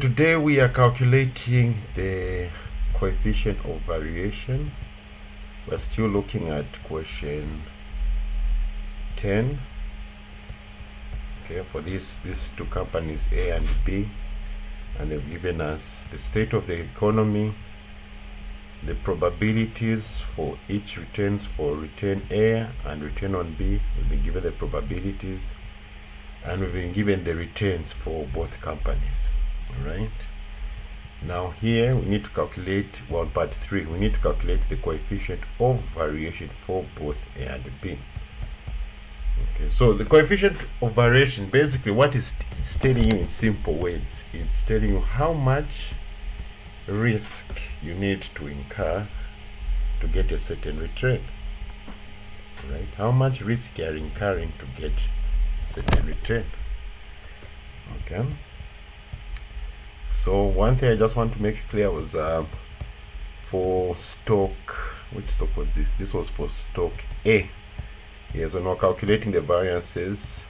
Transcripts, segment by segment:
today we are calculating the coefficient of variation. We're still looking at question 10. Okay, for these two companies A and B, and they've given us the state of the economy, the probabilities for each returns for return A and return on B. We've been given the probabilities, and we've been given the returns for both companies. All right, now here we need to calculate, well, part 3, we need to calculate the coefficient of variation for both A and B. Okay, so the coefficient of variation, basically what it's telling you in simple words, it's telling you how much risk you need to incur to get a certain return. Right, how much risk you are incurring to get a certain return. Okay, so one thing I just want to make clear was for stock, which stock was this? This was for stock A. Yes, when we're calculating the variances,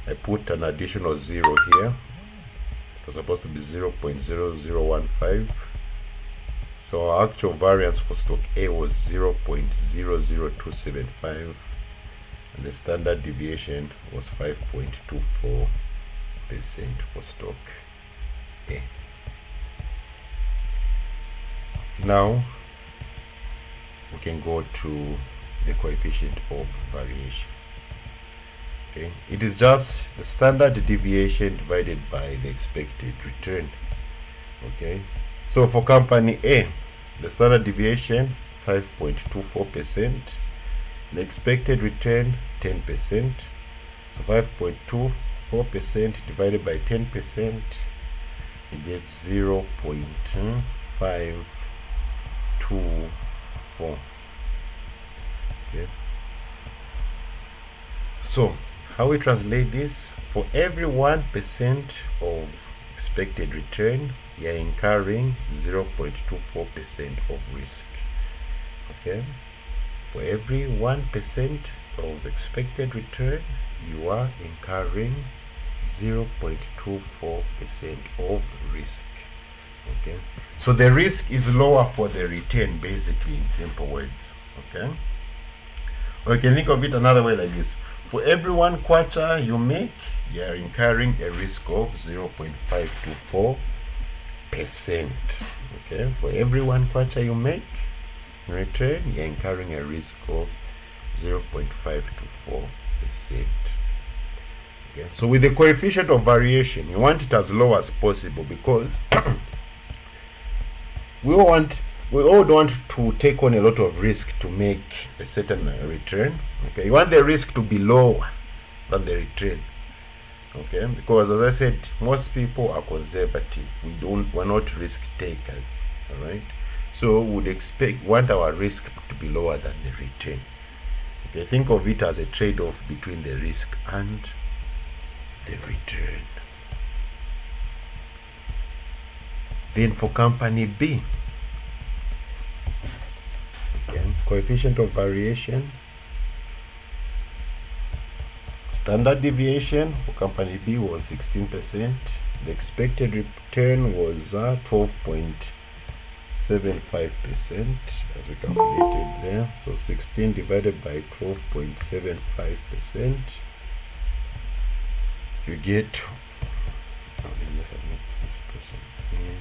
I put an additional 0 here. It was supposed to be 0.0015. So our actual variance for stock A was 0.00275, and the standard deviation was 5.24% for stock A. Now we can go to the coefficient of variation. Okay, it is just the standard deviation divided by the expected return. Okay, so for company A, the standard deviation 5.24%, the expected return 10%. So 5.24% divided by 10%, you get 0.524. Okay, so how we translate this: for every 1% of expected return, you are incurring 0.24% of risk. Okay, for every 1% of expected return, you are incurring 0.24% of risk. Okay, so the risk is lower for the return, basically, in simple words. Okay, or you can think of it another way like this: for every 1 quarter you make, you are incurring a risk of 0.524%. Okay, for every 1 quarter you make in return, you are incurring a risk of 0.524%. Okay, so with the coefficient of variation, you want it as low as possible, because we all don't want to take on a lot of risk to make a certain return. Okay, you want the risk to be lower than the return. Okay, because as I said, most people are conservative. We're not risk takers. All right, so we would want our risk to be lower than the return. Okay, think of it as a trade-off between the risk and the return. Then for company B, again, coefficient of variation, standard deviation for company B was 16%. The expected return was 12.75%, as we calculated there. So 16 divided by 12.75%, you get, let me submit this person in.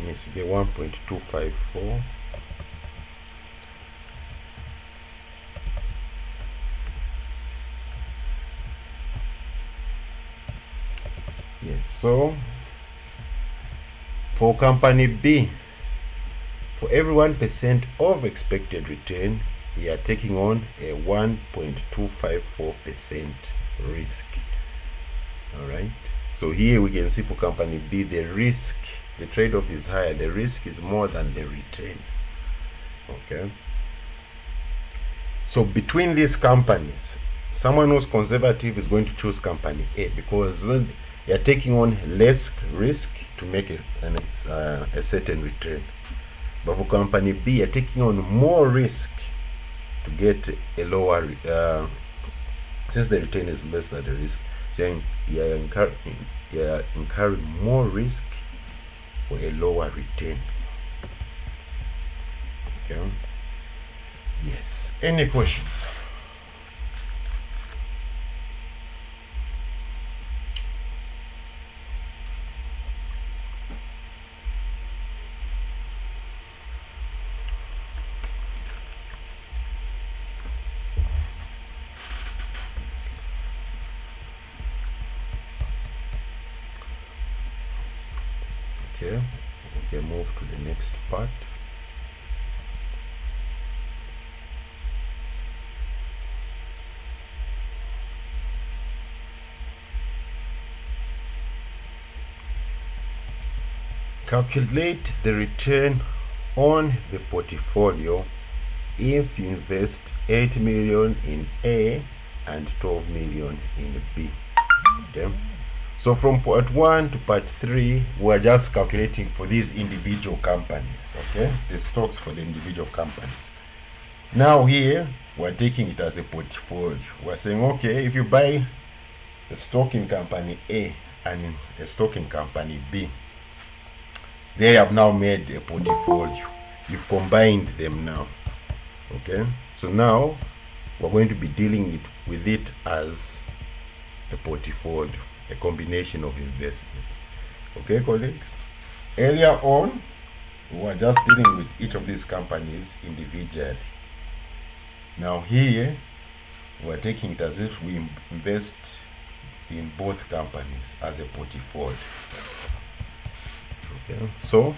Yes, you get 1.254. Yes, so for company B, for every 1% of expected return, you are taking on a 1.254% risk. All right, so here we can see for company B, the risk, the trade-off is higher, the risk is more than the return. Okay, so between these companies, someone who's conservative is going to choose company A, because you're taking on less risk to make a certain return. But for company B, you're taking on more risk to get a lower since the return is less than the risk, so you're incurring more risk for a lower return. Okay. Yes. Any questions? Okay, we can move to the next part. Calculate the return on the portfolio if you invest 8 million in A and 12 million in B. Okay. So from part 1 to part 3, we're just calculating for these individual companies, okay? The stocks for the individual companies. Now here, we're taking it as a portfolio. We're saying, okay, if you buy a stock in company A and a stock in company B, they have now made a portfolio. You've combined them now, okay? So now, we're going to be dealing with it as a portfolio, a combination of investments. Okay, colleagues? Earlier on, we were just dealing with each of these companies individually. Now here, we're taking it as if we invest in both companies as a portfolio. Okay, so,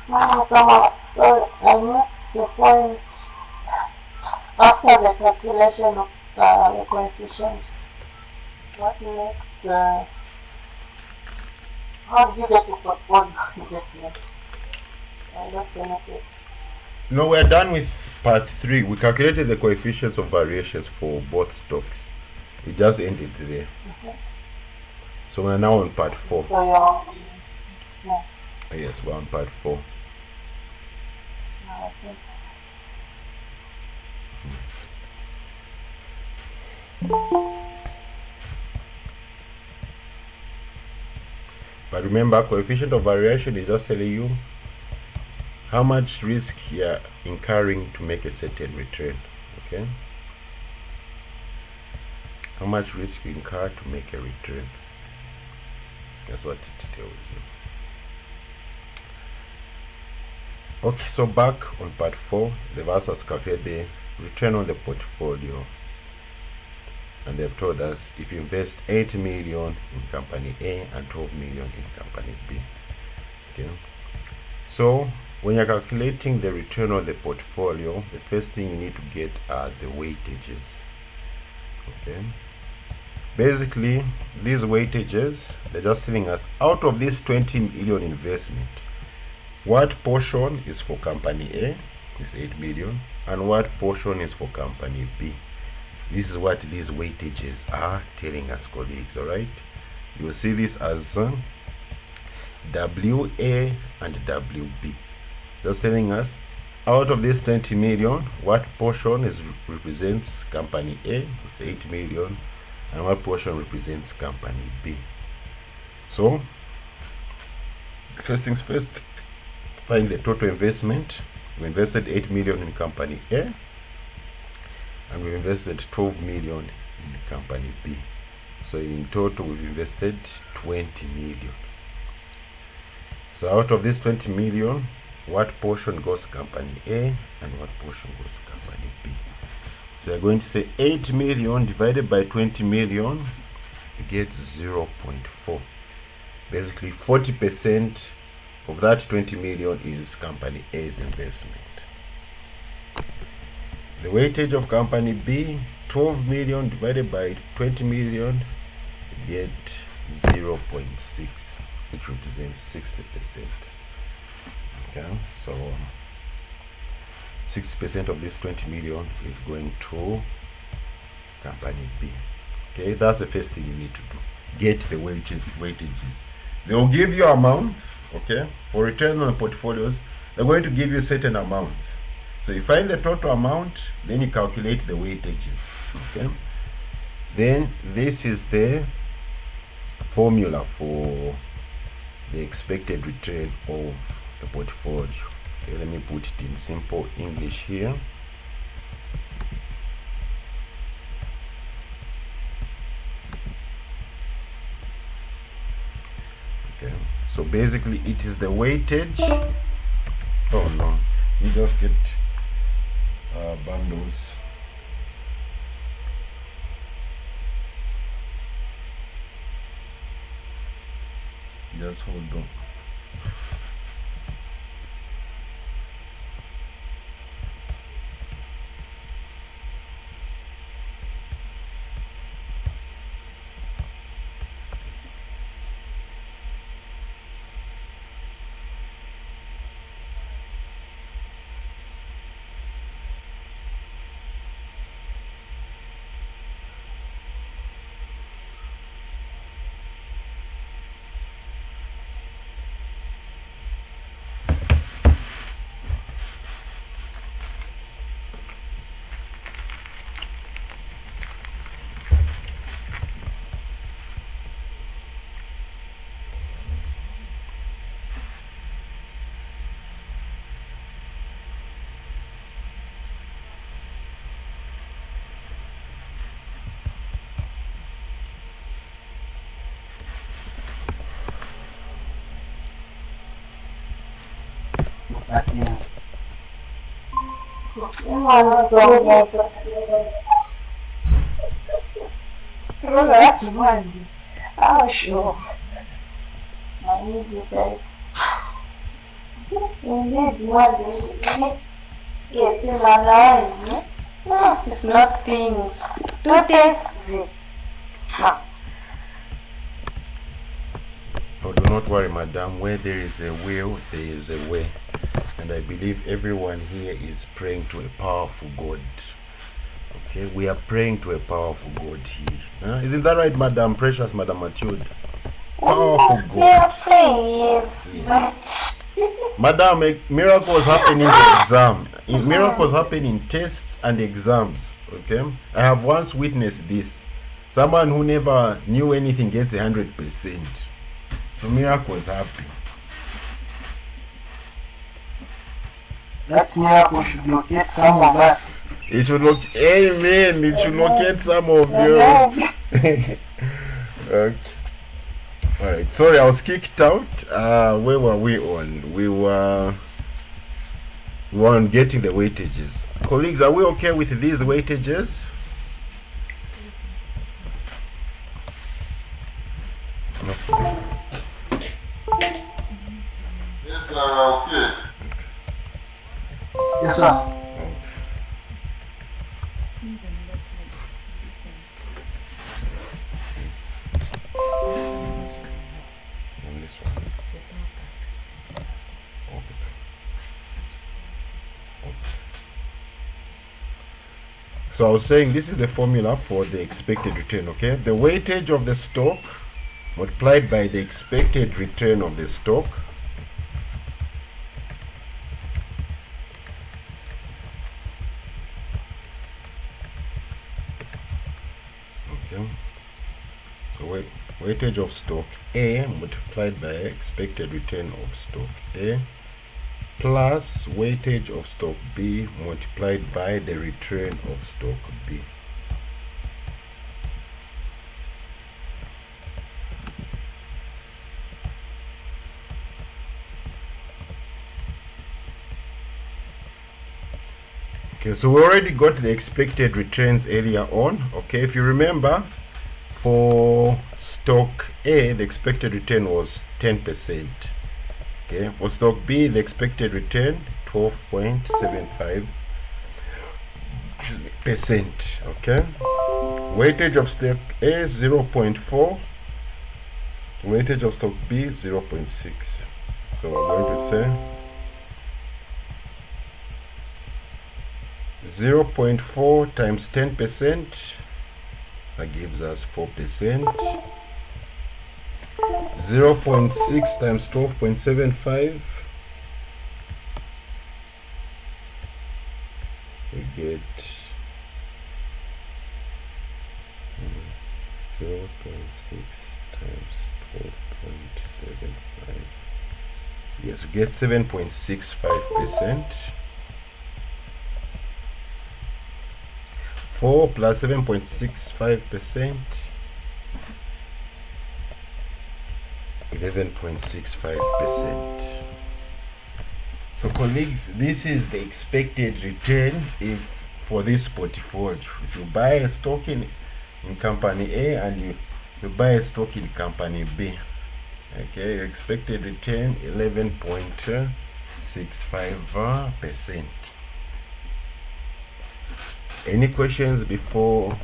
No, so I missed the point after the calculation of the coefficient. What next? How did you get to portfolio investment? What benefit? now we're done with part 3. We calculated the coefficients of variations for both stocks. It just ended there. So we're now on part 4. So you're, yeah, Yes, we're on part 4. okay. But remember, coefficient of variation is just telling you how much risk you're incurring to make a certain return. Okay? How much risk you incur to make a return. That's what it tells you. Okay, so back on part 4, they've asked us to calculate the return on the portfolio. And they've told us if you invest 8 million in company A and 12 million in company B. Okay. So when you're calculating the return on the portfolio, the first thing you need to get are the weightages. Okay. Basically, these weightages, they're just telling us out of this 20 million investment, what portion is for company A, is 8 million, and what portion is for company B. This is what these weightages are telling us, colleagues, all right? You will see this as WA and WB. Just telling us, out of this 20 million, what portion represents company A with 8 million, and what portion represents company B. So, first things first, find the total investment. We invested 8 million in company A, and we invested 12 million in company B. So in total, we've invested 20 million. So out of this 20 million, what portion goes to company A and what portion goes to company B? So you're going to say 8 million divided by 20 million, you get 0.4. Basically, 40% of that 20 million is company A's investment. The weightage of company B, 12 million divided by 20 million, you get 0.6, which represents 60%. Okay, so 60% of this 20 million is going to company B. Okay, that's the first thing you need to do. Get the weightages. They will give you amounts, okay? For return on portfolios, they're going to give you certain amounts. So you find the total amount, then you calculate the weightages, okay? Then this is the formula for the expected return of the portfolio. Okay, let me put it in simple English here. Okay, so basically it is the weightage. Oh no, you just get bundles. Just hold on. That's one. Oh, sure. I need you guys. You need one. You need getting alive. No, it's not things. Two things. Oh, do not worry, madam. Where there is a will, there is a way. And I believe everyone here is praying to a powerful God. Okay, we are praying to a powerful God here. Isn't that right, Madam Precious, Madam Matilde? Powerful God. Yeah, please. Madam, miracles happen in the exam. Miracles happen in tests and exams. Okay, I have once witnessed this. Someone who never knew anything gets 100%. So miracles happen. That miracle should locate some of us. It should look, amen. It should locate some of you. Okay. All right. Sorry, I was kicked out. Where were we on? We were on getting the weightages. Colleagues, are we okay with these weightages? Okay. Okay. Yes, sir. And this one. Okay. Okay. So I was saying this is the formula for the expected return, okay? The weightage of the stock multiplied by the expected return of the stock So weightage of stock A multiplied by expected return of stock A plus weightage of stock B multiplied by the return of stock B. Okay, so we already got the expected returns earlier on. Okay, if you remember, for stock A, the expected return was 10%. Okay, for stock B, the expected return 12.75%. Okay, weightage of stock A 0.4, weightage of stock B 0.6. So we're going to say 0.4 times 10%, that gives us 4%. 0.6 times 12.75, we get 0.6 times 12.75. Yes, we get 7.65%. 4 plus 7.65%, 11.65%. So colleagues, this is the expected return if for this portfolio. If you buy a stock in company A and you buy a stock in company B, okay, your expected return 11.65%. Any questions before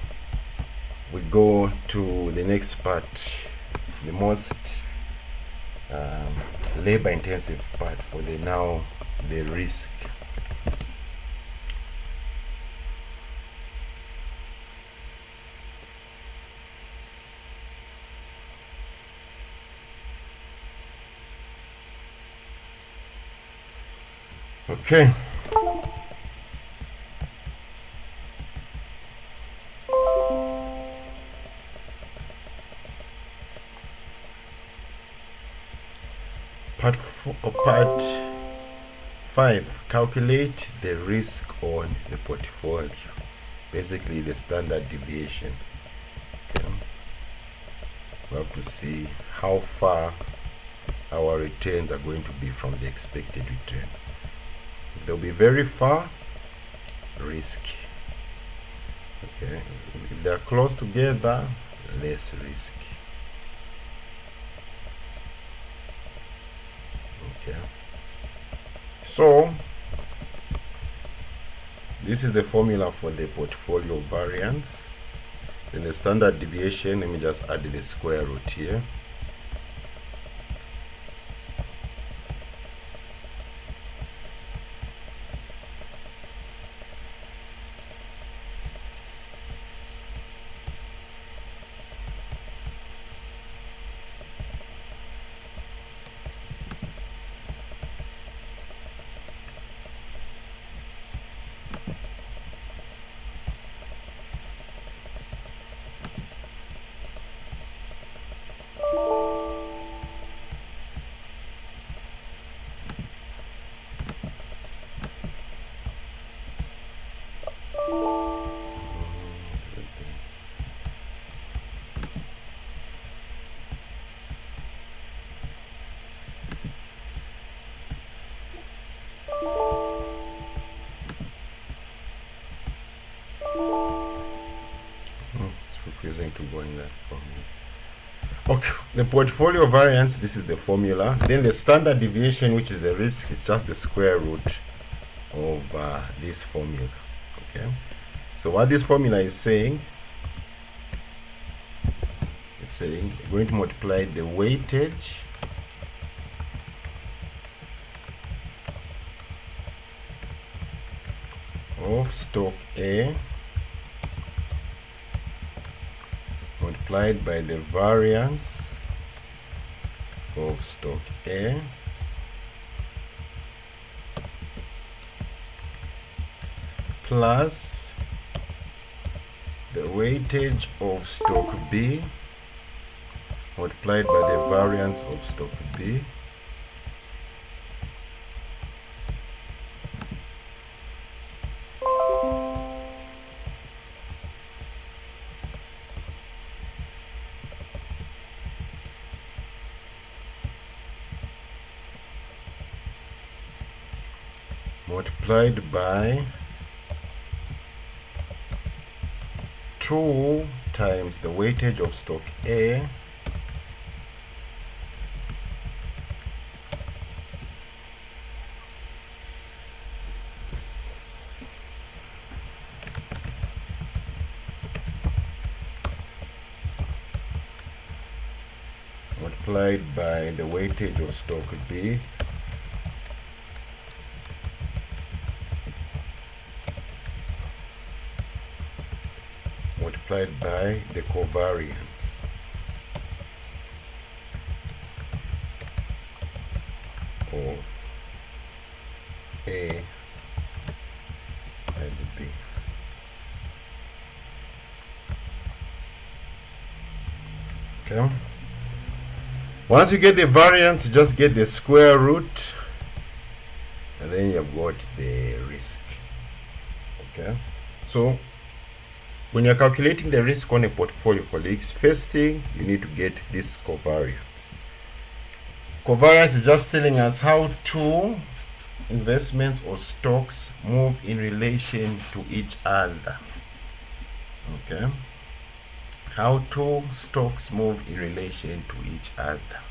we go to the next part, the most labor intensive part for the risk? Okay. Part 5, calculate the risk on the portfolio, basically the standard deviation. Okay. We have to see how far our returns are going to be from the expected return. If they'll be very far, risk. Okay. If they're close together, less risk. Okay. So this is the formula for the portfolio variance. In the standard deviation, let me just add the square root here. It's refusing to go in that formula. Okay, the portfolio variance, this is the formula. Then the standard deviation, which is the risk, is just the square root of this formula. Okay, so what this formula is saying, it's saying we're going to multiply the weightage of stock A multiplied by the variance of stock A plus the weightage of stock B multiplied by the variance of stock B multiplied by 2 times the weightage of stock A multiplied by the weightage of stock B multiplied by the covariance. A and B. Okay. Once you get the variance, you just get the square root, and then you've got the risk. Okay. So when you're calculating the risk on a portfolio, colleagues, first thing you need to get this covariance. Covariance is just telling us how two investments or stocks move in relation to each other. Okay. How two stocks move in relation to each other.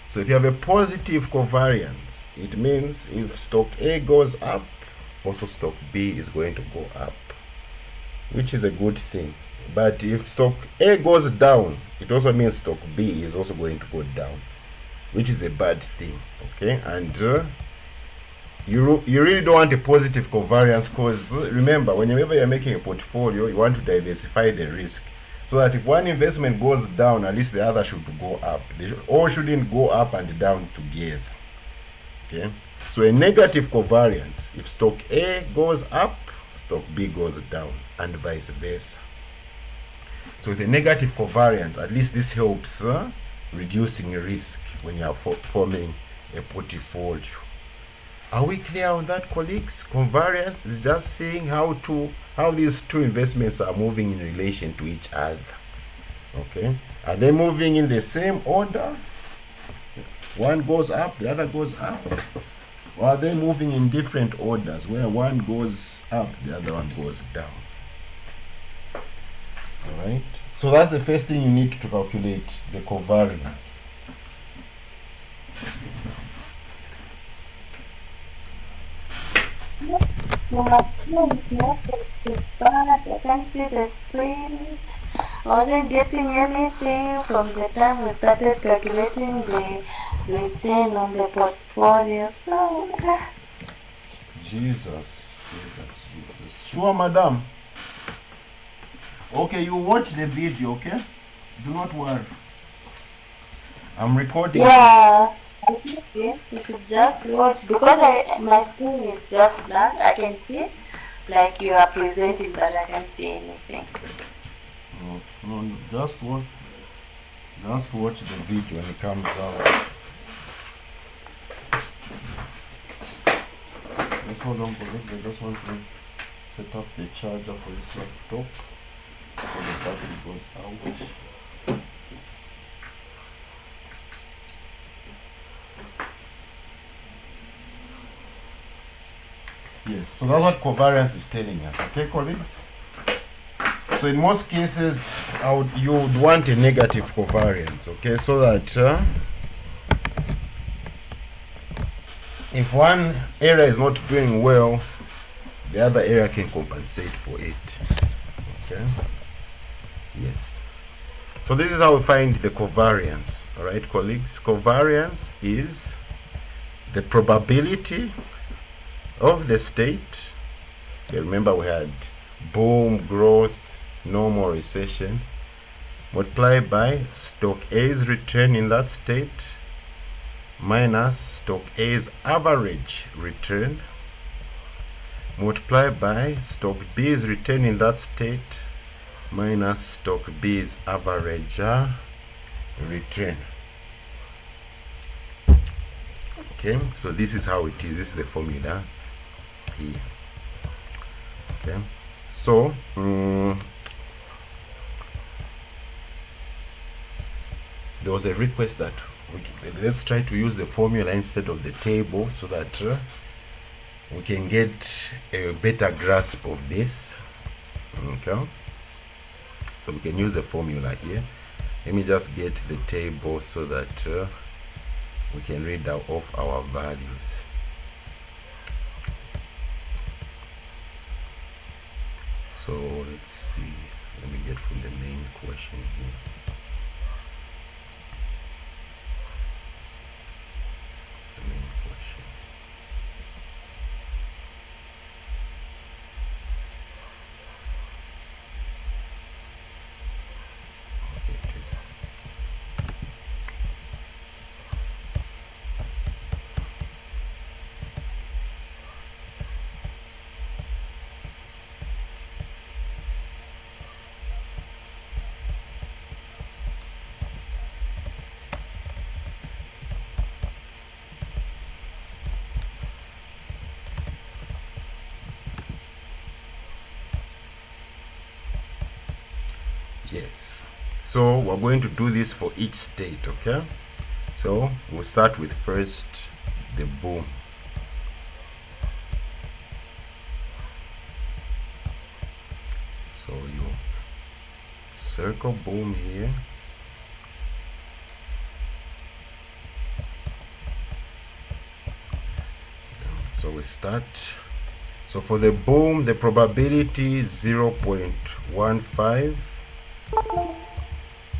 So if you have a positive covariance, it means if stock A goes up, also stock B is going to go up, which is a good thing. But if stock A goes down, it also means stock B is also going to go down, which is a bad thing. Okay. And you really don't want a positive covariance, because remember, whenever you're making a portfolio, you want to diversify the risk, so that if one investment goes down, at least the other should go up. They all shouldn't go up and down together. Okay. So a negative covariance, if stock A goes up, stock B goes down, and vice versa. So with a negative covariance, at least this helps reducing risk when you are forming a portfolio. Are we clear on that, colleagues? Covariance is just seeing how these two investments are moving in relation to each other. Okay. Are they moving in the same order? One goes up, the other goes up. Or are they moving in different orders, where one goes up, the other one goes down? Alright. So that's the first thing you need to calculate, the covariance. I can't see the screen. I wasn't getting anything from the time we started calculating the return on the portfolio. So, Jesus. Sure, madam. Okay, you watch the video, okay? Do not worry. I'm recording. yeah. Okay, you should just watch, because my screen is just blank. I can see like you are presenting, but I can't see anything. No, just watch the video when it comes out. Just hold on, colleagues. I just want to set up the charger for this laptop so the battery goes out. Yes, so that's what covariance is telling us. Okay, colleagues? So in most cases, you would want a negative covariance, okay, so that if one area is not doing well, the other area can compensate for it. Okay. Yes. So this is how we find the covariance. All right, colleagues. Covariance is the probability of the state. Okay, remember we had boom, growth, normal, recession, multiplied by stock A's return in that state minus stock A's average return, multiplied by stock B's return in that state minus stock B's average return. Okay, so this is how it is. This is the formula here. Okay, so there was a request that let's try to use the formula instead of the table, so that we can get a better grasp of this. Okay, so we can use the formula here. Let me just get the table so that we can read out off our values. So let's see, let me get from the main question here. The main question. Okay, it is. Yes. So we're going to do this for each state, okay? So we'll start with first the boom. So you circle boom here. So we start. So for the boom, the probability is 0.15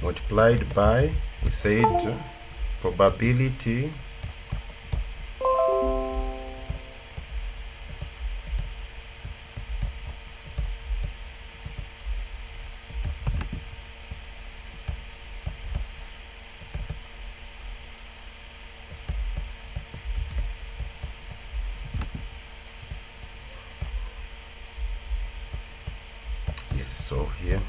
multiplied by, we said, probability so here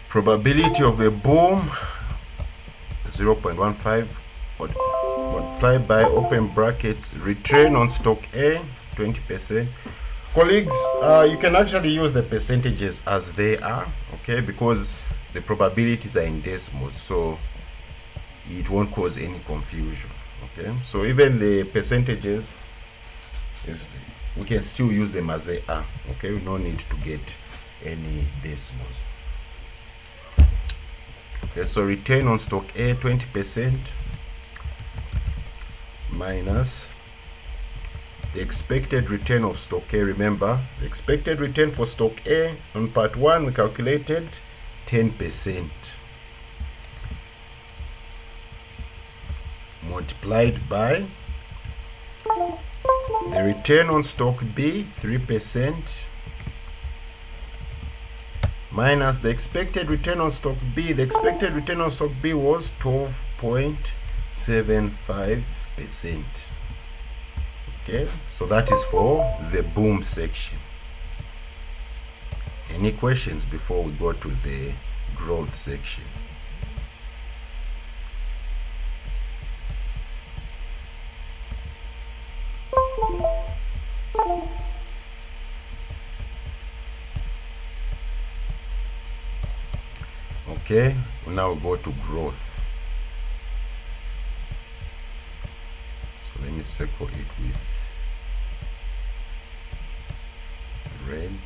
probability of a boom 0.15 multiplied by open brackets return on stock A 20%. Colleagues, you can actually use the percentages as they are, okay, because the probabilities are in decimals, so it won't cause any confusion, okay. So even the percentages is, we can still use them as they are, okay. We no need to get any decimals. Okay, so return on stock A 20% minus the expected return of stock A. Remember, the expected return for stock A on part 1 we calculated 10% multiplied by the return on stock B 3% minus the expected return on stock B. The expected return on stock B was 12.75%. Okay, so that is for the boom section. Any questions before we go to the growth section? Okay, we now go to growth. So let me circle it with red.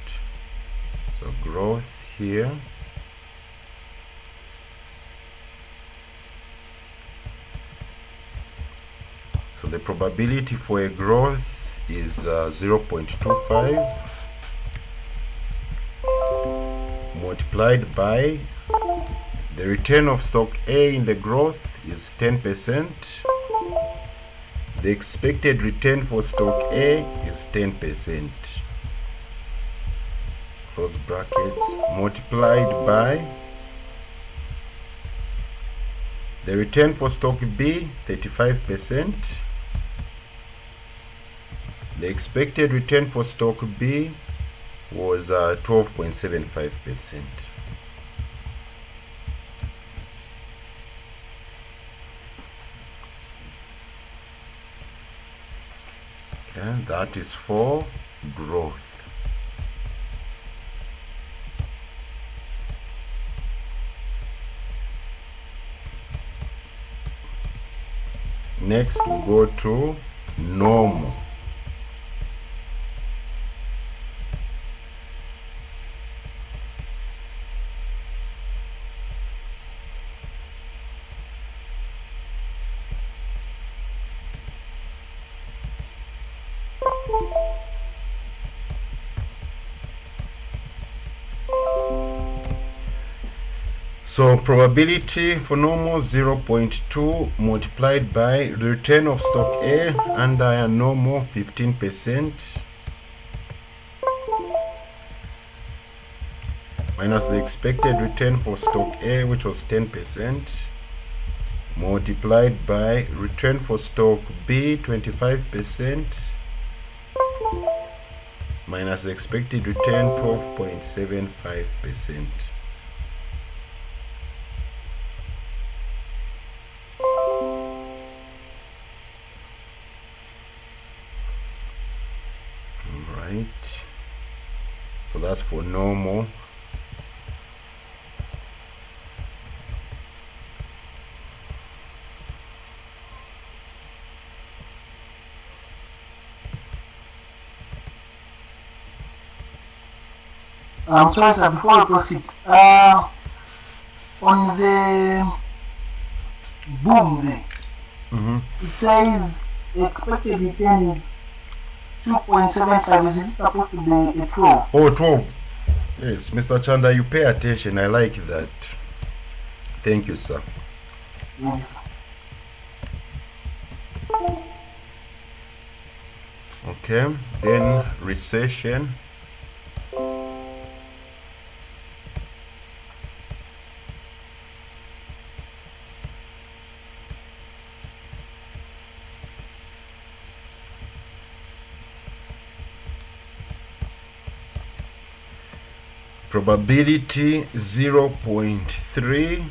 So growth here. So the probability for a growth is 0.25 multiplied by the return of stock A in the growth is 10%. The expected return for stock A is 10%. Close brackets, multiplied by the return for stock B 35%. The expected return for stock B was 12.75%. Okay, that is for growth. Next we go to normal. So probability for normal 0.2 multiplied by the return of stock A under a normal 15% minus the expected return for stock A, which was 10%, multiplied by return for stock B 25% minus the expected return 12.75%. So that's for normal. I'm sorry, sir. Before we proceed, on the boom there, it says the expected return is 2.75. Is it supposed to be a 12? Oh, 12. Yes, Mr. Chanda, you pay attention. I like that. Thank you, sir. Yes, sir. Okay, then recession. Probability 0.3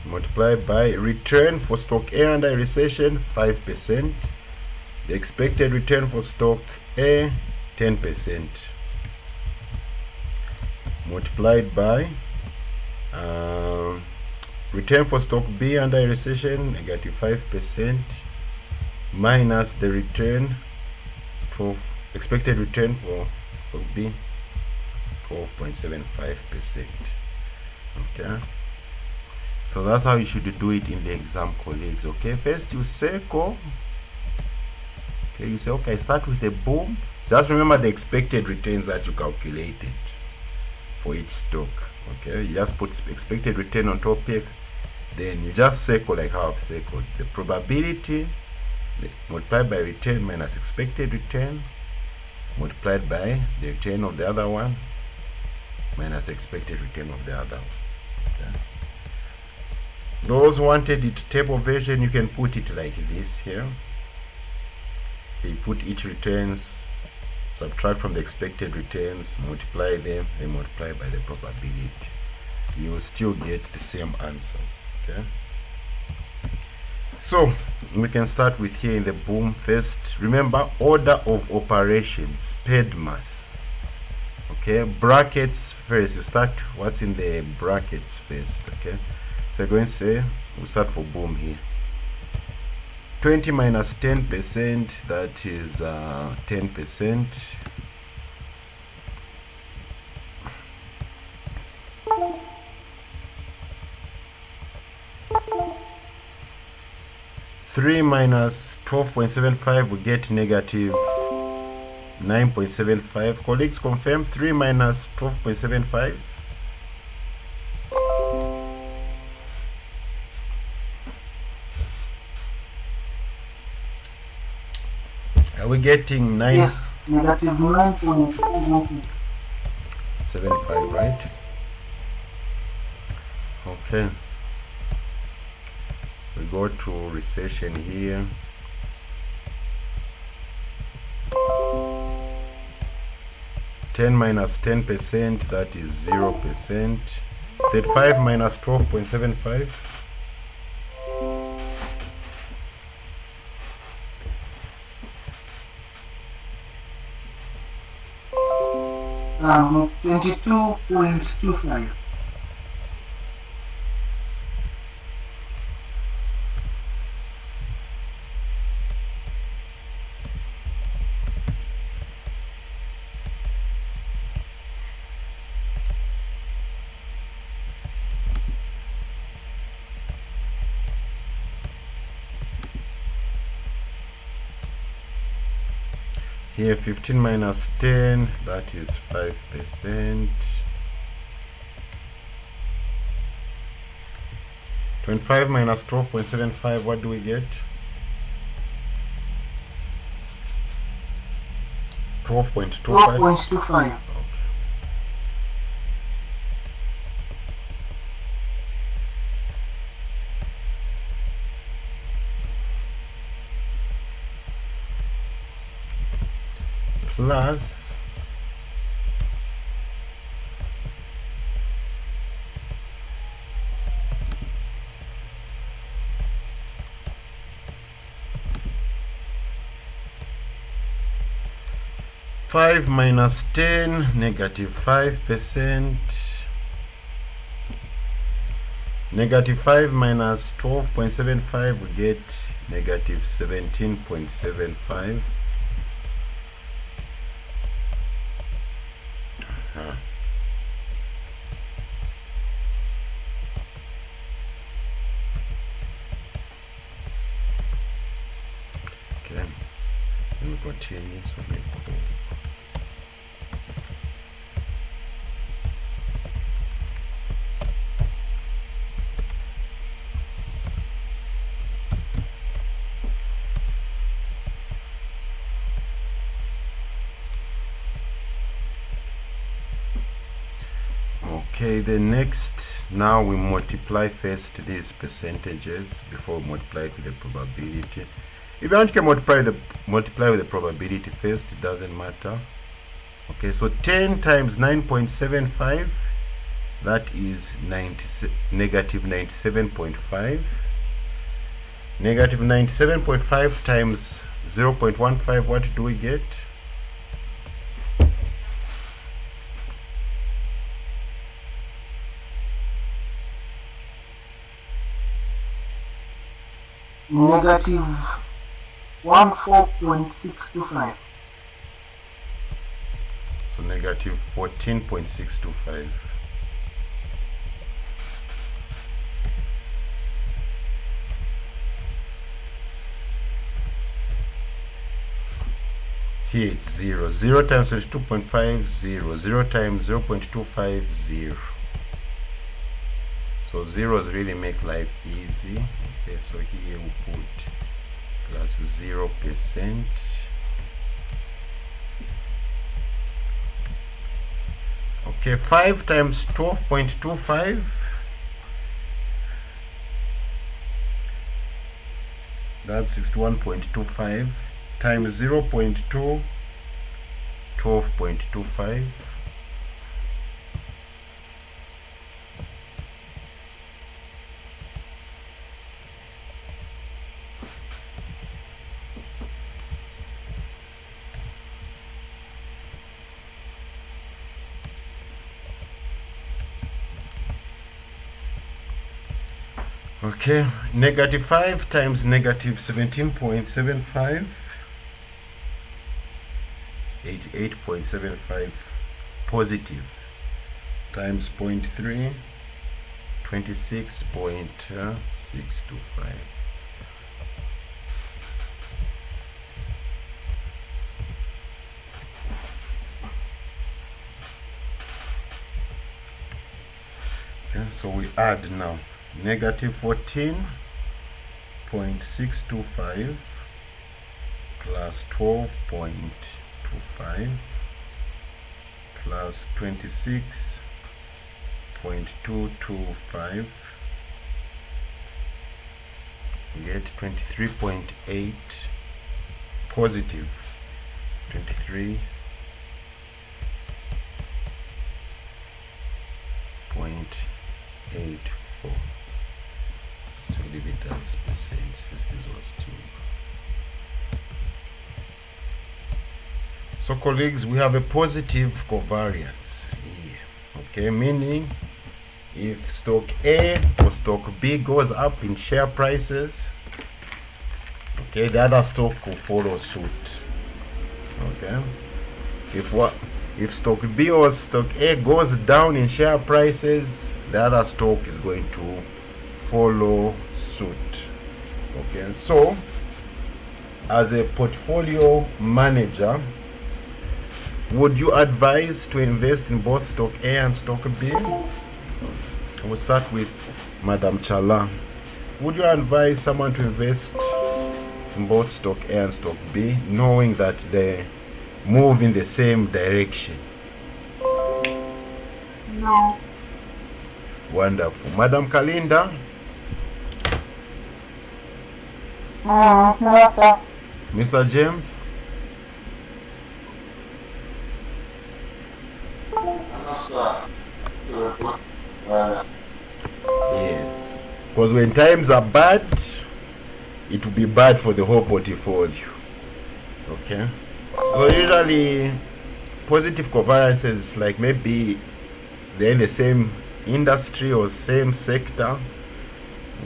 multiplied by return for stock A under recession 5%. The expected return for stock A 10% multiplied by return for stock B under recession negative 5% minus the return for expected return for stock B 12.75%. Okay, so that's how you should do it in the exam, colleagues. Okay, first you circle. Okay, you say, okay, I start with a boom. Just remember the expected returns that you calculated for each stock. Okay, you just put expected return on top here, then you just circle like how I've circled. The probability multiplied by return minus expected return multiplied by the return of the other one minus expected return of the other one. Okay. Those wanted it table version, you can put it like this here. You put each returns, subtract from the expected returns, multiply them, and multiply by the probability. You will still get the same answers. Okay. So we can start with here in the boom first. Remember, order of operations, paid mass. Okay, brackets first. You start what's in the brackets first. Okay, so you're going to say we'll start for boom here. 20 minus 10%, that is 10%. Three minus 12.75, we get negative 9.75. Colleagues, confirm. 3 minus 12.75. Are we getting 9? Yes, negative 9.75, right? Okay. We go to recession here. Ten minus 10%, that is 0%. 35 minus 12.75. 22.25. Here 15 minus 10, that is 5%. 25 minus 12.75, what do we get? 12.25. 12.25. Okay. Plus 5 minus 10, negative 5%. Negative 5 minus 12.75, we get negative 17.75. 14 so make okay, the next, now we multiply first these percentages before we multiply it with the probability. If you want to multiply with the probability first, it doesn't matter. Okay, so 10 times 9.75, that is negative 97.5. Negative 97.5 times 0.15, what do we get? Negative 14.625. So negative 14.625. Here it's 0. 0 times 22.5, 0. 0 times 0.25, 0. So zeros really make life easy. Okay, so here we put plus 0%. Okay, 5 times 12.25. That's 61.25 times 0.2, 12.25. Okay, negative 5 times negative 17.75, 88.75 positive, times 0.3, 26.625. Okay, so we add now. Negative 14.625 plus 12.25 plus 26.225, we get 23.8 positive, 23.84. So leave it as percent since this was 2. So colleagues, we have a positive covariance here. Okay, meaning if stock A or stock B goes up in share prices, okay, the other stock will follow suit. Okay, if stock B or stock A goes down in share prices, the other stock is going to follow suit. Okay, so as a portfolio manager, would you advise to invest in both stock A and stock B? We'll start with Madam Chala. Would you advise someone to invest in both stock A and stock B, knowing that they move in the same direction? No. Wonderful. Madam Kalinda? No, sir. Mr. James? Yes. Because when times are bad, it will be bad for the whole portfolio. Okay. So usually positive covariances is like maybe they're in the same industry or same sector.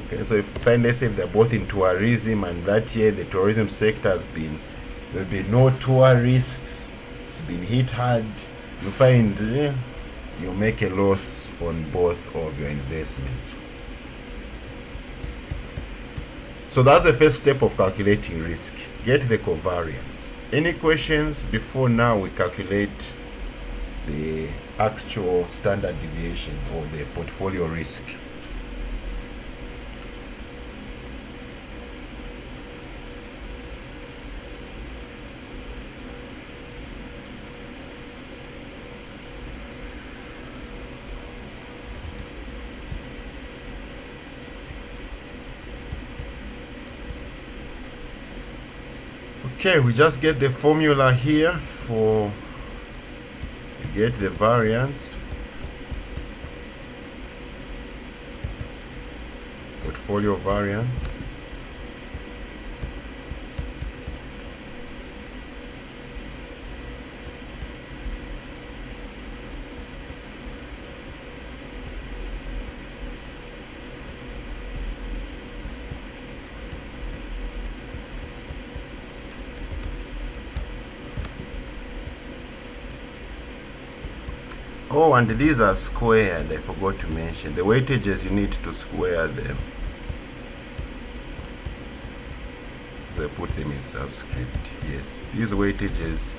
Okay, so if let's say if they're both in tourism and that year the tourism sector there'll be no tourists, it's been hit hard, you find you make a loss on both of your investments. So that's the first step of calculating risk. Get the covariance. Any questions before now we calculate the actual standard deviation of the portfolio risk? Okay, we just get the formula here for get the variance, portfolio variance. Oh, and these are squared. I forgot to mention the weightages. You need to square them. So I put them in subscript. Yes, these weightages,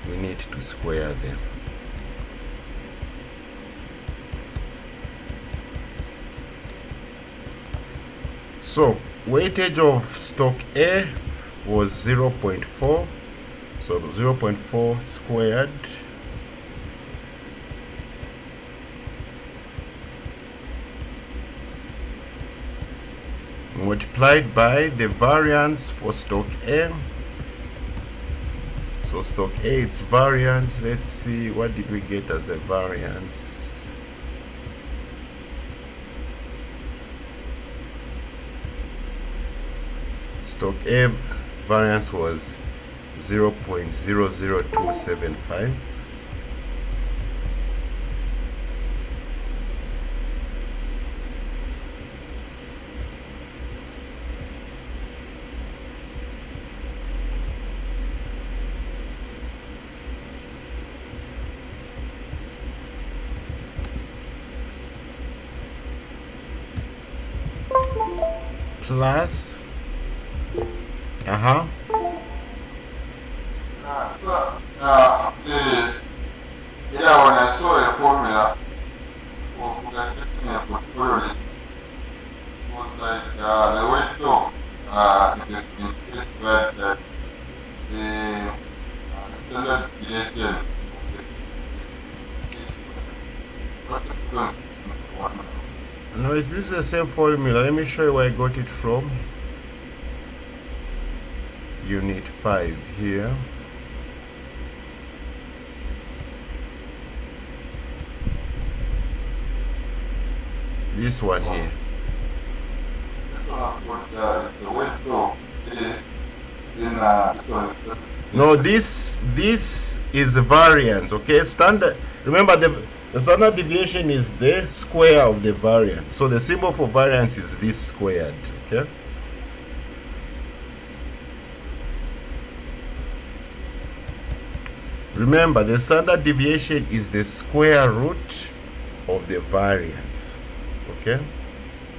we need to square them. So weightage of stock A was 0.4. So 0.4 squared multiplied by the variance for stock A. So stock A, its variance, let's see, what did we get as the variance? Stock A variance was 0.00275. Plus when I saw a formula of calculating a portfolio risk, it was like the weight of investment is where that the standard deviation of the no, is this the same formula? Let me show you where I got it from. Unit 5 here. This one here. No, this is variance, okay? Standard. Remember the standard deviation is the square of the variance. So the symbol for variance is this squared, okay? Remember, the standard deviation is the square root of the variance, okay?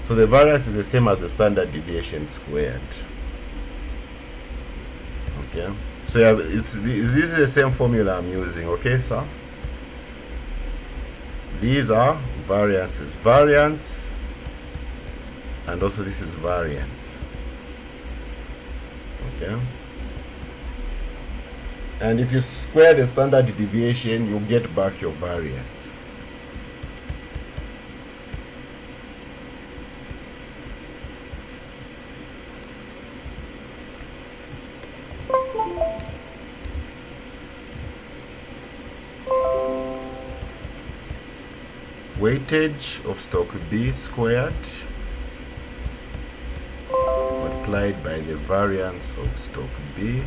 So the variance is the same as the standard deviation squared, okay? So yeah, this is the same formula I'm using, okay, sir? These are variances, variance, and also this is variance, okay? And if you square the standard deviation, you get back your variance. Weightage of stock B squared multiplied by the variance of stock B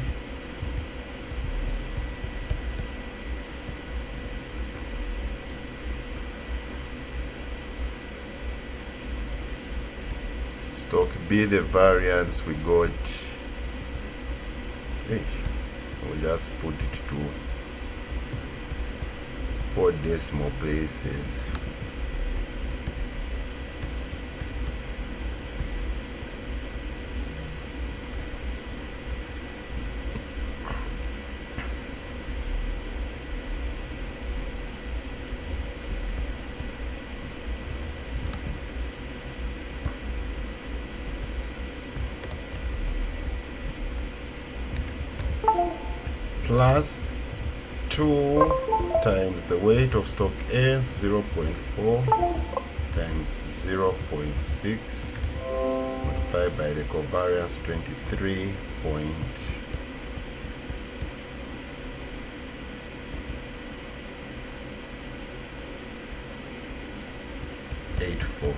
stock B, the variance we got, we'll just put it to 4 decimal places. plus 2 times the weight of stock A, 0.4 times 0.6 multiplied by the covariance 23.84.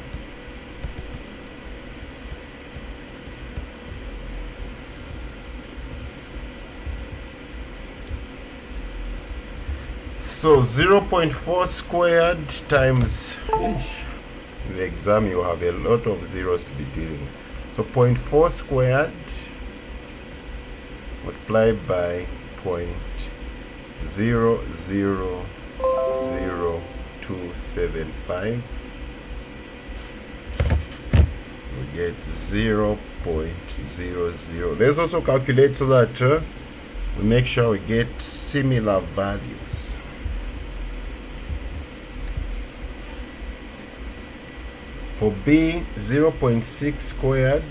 So 0.4 squared times, in the exam you have a lot of zeros to be dealing with. So 0.4 squared multiplied by 0.000275, we get 0.00. Let's also calculate so that we make sure we get similar values. For B, 0.6 squared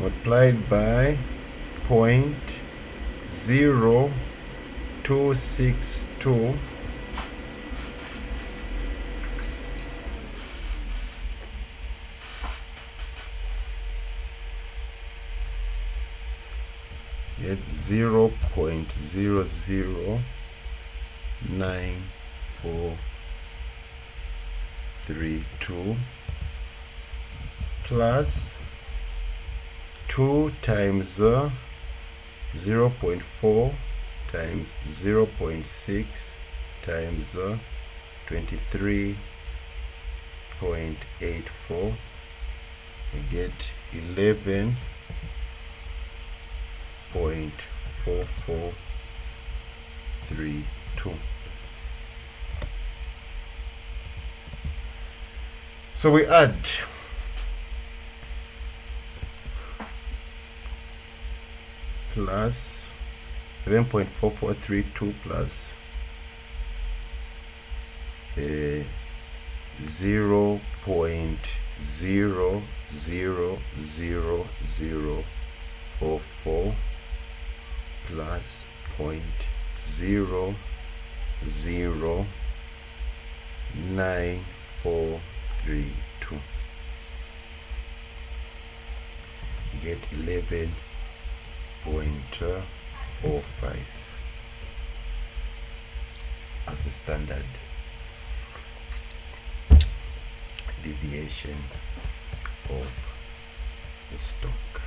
multiplied by 0.0262 gets 0.00942 plus 2 times 0.4 times 0.6 times 23.84, we get 11.4432. So we add plus 11.4432 plus 0.00044 plus 0.00942, get 11.45 as the standard deviation of the stock.